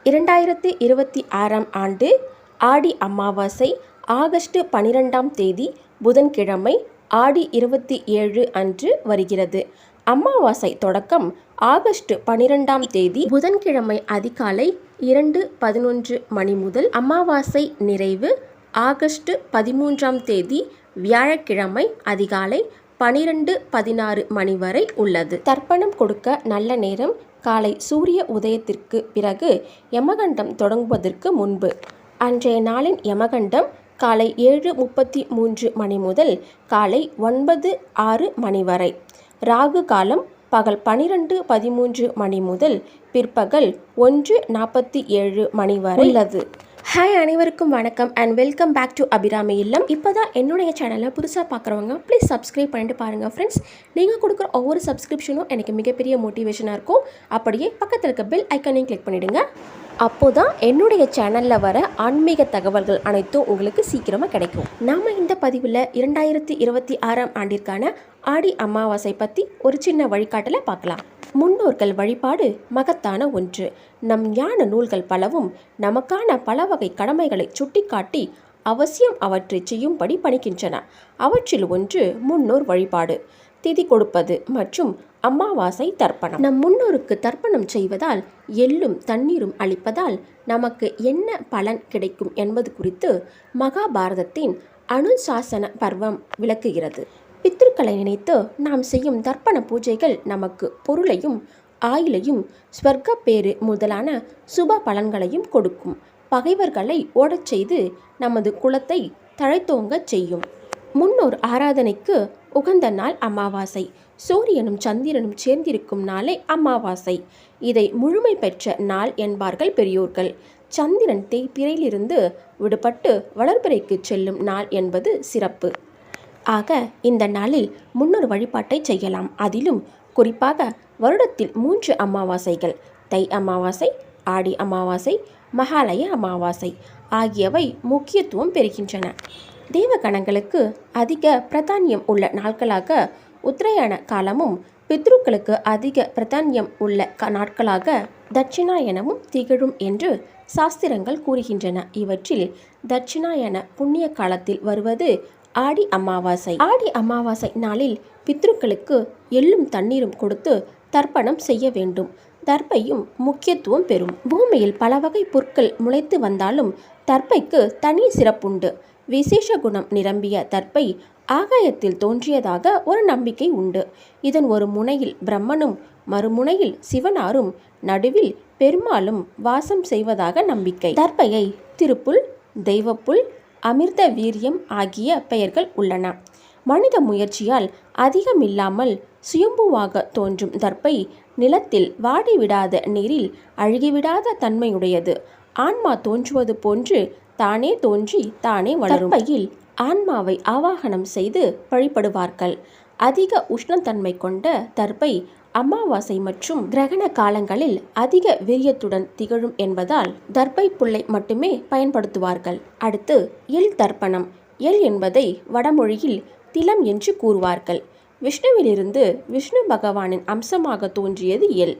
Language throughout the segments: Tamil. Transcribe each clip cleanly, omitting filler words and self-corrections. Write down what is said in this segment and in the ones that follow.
2026ஆம் ஆண்டு ஆடி அமாவாசை ஆகஸ்ட் 12ஆம் தேதி புதன்கிழமை ஆடி 27 அன்று வருகிறது. அமாவாசை தொடக்கம் ஆகஸ்ட் 12ஆம் தேதி புதன்கிழமை அதிகாலை 2:11 மணி முதல் அமாவாசை நிறைவு ஆகஸ்ட் 13ஆம் தேதி வியாழக்கிழமை அதிகாலை 12:16 மணி வரை உள்ளது. தர்ப்பணம் கொடுக்க நல்ல நேரம் காலை சூரிய உதயத்திற்கு பிறகு யமகண்டம் தொடங்குவதற்கு முன்பு. அன்றைய நாளின் யமகண்டம் காலை 7:33 மணி முதல் காலை 9:06 மணி வரை. ராகு காலம் பகல் 12:13 மணி முதல் பிற்பகல் 1:47 மணி வரை உள்ளது. ஹாய், அனைவருக்கும் வணக்கம் and welcome back to Abirami இல்லம். இப்போ தான் என்னுடைய சேனலை புதுசாக பார்க்குறவங்க ப்ளீஸ் சப்ஸ்கிரைப் பண்ணிட்டு பாருங்கள் ஃப்ரெண்ட்ஸ். நீங்கள் கொடுக்குற ஒவ்வொரு சப்ஸ்கிரிப்ஷனும் எனக்கு மிகப்பெரிய மோட்டிவேஷனாக இருக்கும். அப்படியே பக்கத்தில் இருக்க பெல் ஐக்கானையும் கிளிக் பண்ணிவிடுங்க. அப்போ தான் என்னுடைய சேனலில் வர ஆன்மீக தகவல்கள் அனைத்தும் உங்களுக்கு சீக்கிரமாக கிடைக்கும். நாம் இந்த பதிவில் 2026ஆம் ஆண்டிற்கான ஆடி அமாவாசை பற்றி ஒரு சின்ன வழிகாட்டலை பார்க்கலாம். முன்னோர்கள் வழிபாடு மகத்தான ஒன்று. நம் ஞான நூல்கள் பலவும் நமக்கான பல வகை கடமைகளை சுட்டிக்காட்டி அவசியம் அவற்றை செய்யும்படி பணிக்கின்றன. அவற்றில் ஒன்று முன்னோர் வழிபாடு, திதி கொடுப்பது மற்றும் அமாவாசை தர்ப்பணம். நம் முன்னோருக்கு தர்ப்பணம் செய்வதால் எள்ளும் தண்ணீரும் அளிப்பதால் நமக்கு என்ன பலன் கிடைக்கும் என்பது குறித்து மகாபாரதத்தின் அனுசாசன பர்வம் விளக்குகிறது. பித்ருக்களை நினைத்து நாம் செய்யும் தர்ப்பண பூஜைகள் நமக்கு பொருளையும் ஆயுளையும் ஸ்வர்க்க பேறு முதலான சுப பலன்களையும் கொடுக்கும். பகைவர்களை ஓடச் செய்து நமது குலத்தை தழைத்தோங்கச் செய்யும். முன்னோர் ஆராதனைக்கு உகந்த நாள் அமாவாசை. சூரியனும் சந்திரனும் சேர்ந்திருக்கும் நாளே அமாவாசை. இதை முழுமை பெற்ற நாள் என்பார்கள் பெரியோர்கள். சந்திரன் தேய்பிறையிலிருந்து விடுபட்டு வளர்பிறைக்கு செல்லும் நாள் என்பது சிறப்பு. ஆக இந்த நாளில் முன்னோர் வழிபாட்டை செய்யலாம். அதிலும் குறிப்பாக வருடத்தில் 3 அமாவாசைகள், தை அமாவாசை, ஆடி அமாவாசை, மகாலய அமாவாசை ஆகியவை முக்கியத்துவம் பெறுகின்றன. தேவகணங்களுக்கு அதிக பிராதானியம் உள்ள நாட்களாக உத்தராயண காலமும் பித்ருக்களுக்கு அதிக பிராதானியம் உள்ள நாட்களாக தட்சிணாயனமும் திகழும் என்று சாஸ்திரங்கள் கூறுகின்றன. இவற்றில் தட்சிணாயன புண்ணிய காலத்தில் வருவது ஆடி அமாவாசை. ஆடி அமாவாசை நாளில் பித்ருக்களுக்கு எள்ளும் தண்ணீரும் கொடுத்து தர்ப்பணம் செய்ய வேண்டும். தர்ப்பையும் முக்கியத்துவம் பெறும். பூமியில் பல வகை புற்கள் முளைத்து வந்தாலும் தர்ப்பைக்கு தனி சிறப்புண்டு. விசேஷ குணம் நிரம்பிய தர்ப்பை ஆகாயத்தில் தோன்றியதாக ஒரு நம்பிக்கை உண்டு. இதன் ஒரு முனையில் பிரம்மனும் மறுமுனையில் சிவனாரும் நடுவில் பெருமாளும் வாசம் செய்வதாக நம்பிக்கை. தர்ப்பையை திருப்புல், தெய்வப்புல், அமிர்த வீரியம் ஆகிய பெயர்கள் உள்ளன. மனித முயற்சியால் அதிகமில்லாமல் சுயம்புவாக தோன்றும் தர்ப்பை நிலத்தில் வாடிவிடாத நீரில் அழுகிவிடாத தன்மையுடையது. ஆன்மா தோன்றுவது போன்று தானே தோன்றி தானே வளரும். தர்ப்பையில் ஆன்மாவை ஆவாகனம் செய்து வழிபடுவார்கள். அதிக உஷ்ணத்தன்மை கொண்ட தர்ப்பை அமாவாசை மற்றும் கிரகண காலங்களில் அதிக வீரியத்துடன் திகழும் என்பதால் தர்ப்பை புல்லை மட்டுமே பயன்படுத்துவார்கள். அடுத்து எள் தர்ப்பணம். எள் என்பதை வடமொழியில் திலம் என்று கூறுவார்கள். விஷ்ணுவிலிருந்து விஷ்ணு பகவானின் அம்சமாக தோன்றியது எள்.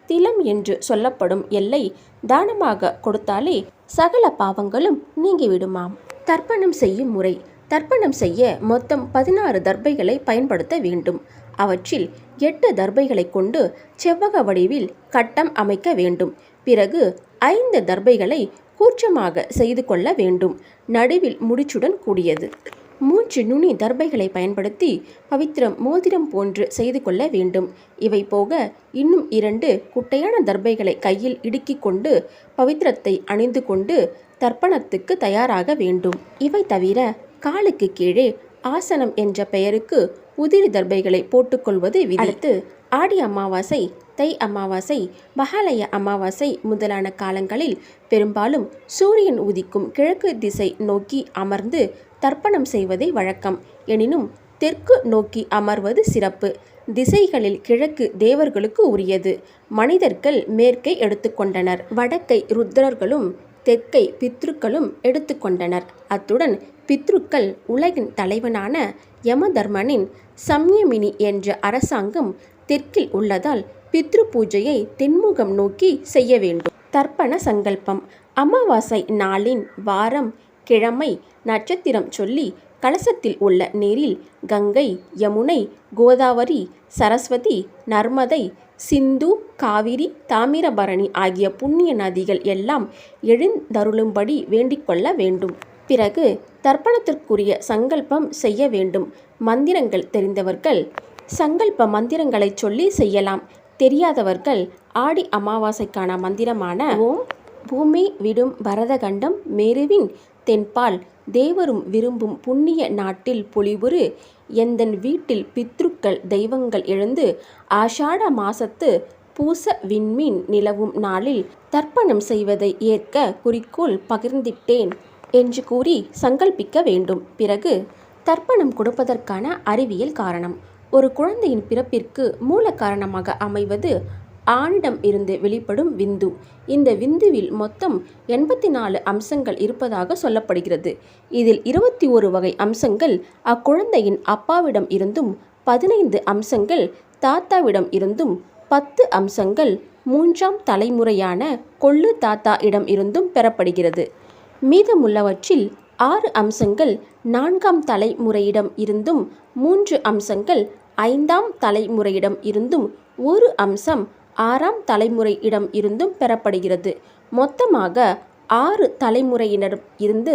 திலம் என்று சொல்லப்படும் எல்லை தானமாக கொடுத்தாலே சகல பாவங்களும் நீங்கிவிடுமாம். தர்ப்பணம் செய்யும் முறை. தர்ப்பணம் செய்ய மொத்தம் 16 தர்பைகளை பயன்படுத்த வேண்டும். அவற்றில் 8 தர்பைகளை கொண்டு செவ்வக வடிவில் கட்டம் அமைக்க வேண்டும். பிறகு 5 தர்பைகளை கூற்றமாக செய்து கொள்ள வேண்டும். நடுவில் முடிச்சுடன் கூடியது. 3 நுனி தர்பைகளை பயன்படுத்தி பவித்திரம் மோதிரம் போன்று செய்து கொள்ள வேண்டும். இவை போக இன்னும் 2 குட்டையான தர்பைகளை கையில் இடுக்கிக் கொண்டு பவித்திரத்தை அணிந்து கொண்டு தர்ப்பணத்துக்கு தயாராக வேண்டும். இவை தவிர காலுக்கு கீழே ஆசனம் என்ற பெயருக்கு உதிரி தர்பைகளை போட்டுக்கொள்வது விதி. அடுத்து ஆடி அமாவாசை, தை அமாவாசை, மகாலய அமாவாசை முதலான காலங்களில் பெரும்பாலும் சூரியன் உதிக்கும் கிழக்கு திசை நோக்கி அமர்ந்து தர்ப்பணம் செய்வதே வழக்கம். எனினும் தெற்கு நோக்கி அமர்வது சிறப்பு. திசைகளில் கிழக்கு தேவர்களுக்கு உரியது. மனிதர்கள் மேற்கை எடுத்துக்கொண்டனர். வடக்கை ருத்ரர்களும் தெற்கை பித்ருக்களும் எடுத்துக்கொண்டனர். அத்துடன் பித்ருக்கள் உலகின் தலைவனான யமதர்மனின் சம்யமினி என்ற அரசாங்கம் தெற்கில் உள்ளதால் பித்ரு பூஜையை தென்முகம் நோக்கி செய்ய வேண்டும். தர்ப்பண சங்கல்பம். அமாவாசை நாளின் வாரம், கிழமை, நட்சத்திரம் சொல்லி கலசத்தில் உள்ள நீரில் கங்கை, யமுனை, கோதாவரி, சரஸ்வதி, நர்மதை, சிந்து, காவிரி, தாமிரபரணி ஆகிய புண்ணிய நதிகள் எல்லாம் எழுந்தருளும்படி வேண்டிக்கொள்ள வேண்டும். பிறகு தர்ப்பணத்திற்குரிய சங்கல்பம் செய்ய வேண்டும். மந்திரங்கள் தெரிந்தவர்கள் சங்கல்ப மந்திரங்களை சொல்லி செய்யலாம். தெரியாதவர்கள் ஆடி அமாவாசைக்கான மந்திரமான ஓம் பூமி விடும் பரதகண்டம் மேருவின் தென்பால் தேவரும் விரும்பும் புண்ணிய நாட்டில் பொலிவுறு எந்தன் வீட்டில் பித்ருக்கள் தெய்வங்கள் எழுந்து ஆஷாட மாசத்து பூச விண்மீன் நிலவும் நாளில் தர்ப்பணம் செய்வதை ஏற்க குறிக்கோள் பகிர்ந்திட்டேன் என்று கூறி சங்கல்பிக்க வேண்டும். பிறகு தர்ப்பணம் கொடுப்பதற்கான அறிவியல் காரணம். ஒரு குழந்தையின் பிறப்பிற்கு மூல காரணமாக அமைவது ஆணிடம் இருந்து வெளிப்படும் விந்து. இந்த விந்துவில் மொத்தம் 84 அம்சங்கள் இருப்பதாக சொல்லப்படுகிறது. இதில் 21 வகை அம்சங்கள் அக்குழந்தையின் அப்பாவிடம் இருந்தும், 15 அம்சங்கள் தாத்தாவிடம் இருந்தும், 10 அம்சங்கள் 3ஆம் தலைமுறையான கொள்ளு தாத்தா இடம் இருந்தும் பெறப்படுகிறது. மீதமுள்ளவற்றில் 6 அம்சங்கள் 4ஆம் தலைமுறையிடம் இருந்தும், 3 அம்சங்கள் 5ஆம் தலைமுறையிடம் இருந்தும், 1 அம்சம் 6ஆம் தலைமுறையிடம் இருந்தும் பெறப்படுகிறது. மொத்தமாக 6 தலைமுறையினரும் இருந்து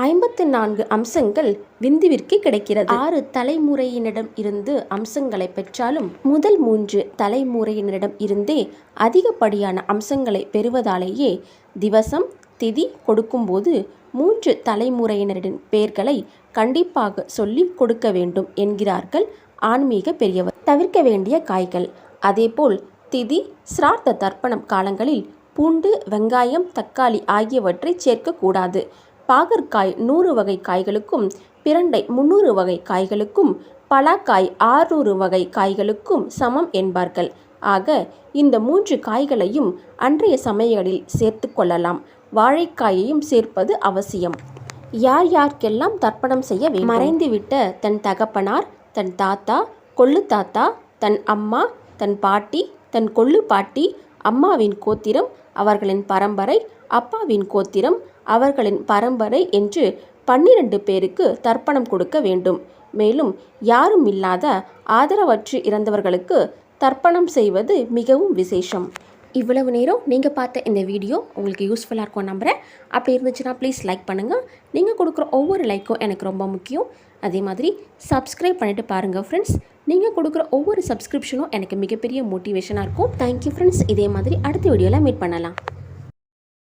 54 அம்சங்கள் விந்துவிற்கு கிடைக்கிறது. 6 தலைமுறையினரிடம் இருந்து அம்சங்களை பெற்றாலும் முதல் 3 தலைமுறையினரிடம் இருந்தே அதிகப்படியான அம்சங்களை பெறுவதாலேயே திவசம் திதி கொடுக்கும்போது 3 தலைமுறையினரின் பெயர்களை கண்டிப்பாக சொல்லி கொடுக்க வேண்டும் என்கிறார்கள் ஆன்மீக பெரியவர். தவிர்க்க வேண்டிய காய்கள். அதேபோல் திதி, சிரார்த்த தர்ப்பணம் காலங்களில் பூண்டு, வெங்காயம், தக்காளி ஆகியவற்றை சேர்க்கக்கூடாது. பாகற்காய் 100 வகை காய்களுக்கும், பிரண்டை 300 வகை காய்களுக்கும், பலாக்காய் 600 வகை காய்களுக்கும் சமம் என்பார்கள். ஆக இந்த 3 காய்களையும் அன்றைய சமையலில் சேர்த்து கொள்ளலாம். வாழைக்காயையும் சேர்ப்பது அவசியம். யார் யாருக்கெல்லாம் தர்ப்பணம் செய்ய வேண்டும்? மறைந்துவிட்ட தன் தகப்பனார், தன் தாத்தா, கொள்ளு தாத்தா, தன் அம்மா, தன் பாட்டி, தன் கொள்ளு பாட்டி, அம்மாவின் கோத்திரம், அவர்களின் பரம்பரை, அப்பாவின் கோத்திரம், அவர்களின் பரம்பரை என்று 12 பேருக்கு தர்ப்பணம் கொடுக்க வேண்டும். மேலும் யாரும் இல்லாத ஆதரவற்று இறந்தவர்களுக்கு தர்ப்பணம் செய்வது மிகவும் விசேஷம். இவ்வளவு நேரம் நீங்கள் பார்த்த இந்த வீடியோ உங்களுக்கு யூஸ்ஃபுல்லாக இருக்கும் நம்புகிறேன். அப்படி இருந்துச்சுன்னா ப்ளீஸ் லைக் பண்ணுங்கள். நீங்கள் கொடுக்குற ஒவ்வொரு லைக்கும் எனக்கு ரொம்ப முக்கியம். அதே மாதிரி சப்ஸ்கிரைப் பண்ணிவிட்டு பாருங்கள் ஃப்ரெண்ட்ஸ். நீங்கள் கொடுக்குற ஒவ்வொரு சப்ஸ்கிரிப்ஷனும் எனக்கு மிகப்பெரிய மோட்டிவேஷனாக இருக்கும். Thank you friends. இதே மாதிரி அடுத்த வீடியோவில் மீட் பண்ணலாம்.